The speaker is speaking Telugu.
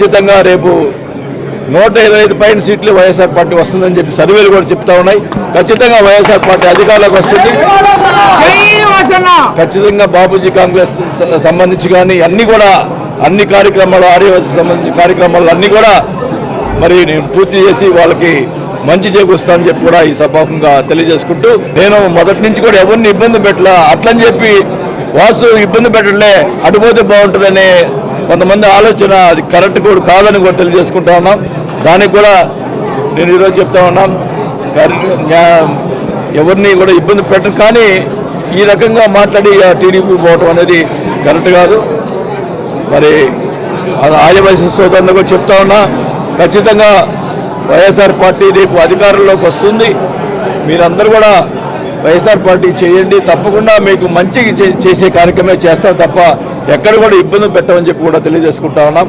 ఖచ్చితంగా రేపు 125 పైన సీట్లు వైఎస్ఆర్ పార్టీ వస్తుందని చెప్పి సర్వేలు కూడా చెప్తా ఉన్నాయి. ఖచ్చితంగా వైఎస్ఆర్ పార్టీ అధికారంలోకి వస్తుంది. ఖచ్చితంగా బాబూజీ కాంగ్రెస్ సంబంధించి కానీ అన్ని కార్యక్రమాలు ఆర్యవైశ్య సంబంధించిన కార్యక్రమాలు అన్నీ కూడా మరి నేను పూర్తి చేసి వాళ్ళకి మంచి చేకూరుస్తానని చెప్పి కూడా ఈ సభాముఖంగా తెలియజేసుకుంటూ, నేను మొదటి నుంచి కూడా ఎవరిని ఇబ్బంది పెట్టలా, అట్లని చెప్పి వాసు ఇబ్బంది పెట్టలే అటుపోతే బాగుంటుందనే కొంతమంది ఆలోచన అది కరెక్ట్ కూడా కాదని కూడా తెలియజేసుకుంటా ఉన్నాం. దానికి కూడా నేను ఈరోజు చెప్తా ఉన్నాం, ఎవరిని కూడా ఇబ్బంది పెట్టను. కానీ ఈ రకంగా మాట్లాడి టీడీపీ పోవటం అనేది కరెక్ట్ కాదు. మరి ఆదివాసీ సోదరులు కూడా చెప్తా ఉన్నా, ఖచ్చితంగా వైఎస్ఆర్ పార్టీ రేపు అధికారంలోకి వస్తుంది. మీరందరూ కూడా వైఎస్ఆర్ పార్టీ చేయండి, తప్పకుండా మీకు మంచి చేసే కార్యక్రమే చేస్తాం తప్ప ఎక్కడ కూడా ఇబ్బంది పెట్టమని చెప్పి కూడా తెలియజేసుకుంటా ఉన్నాం.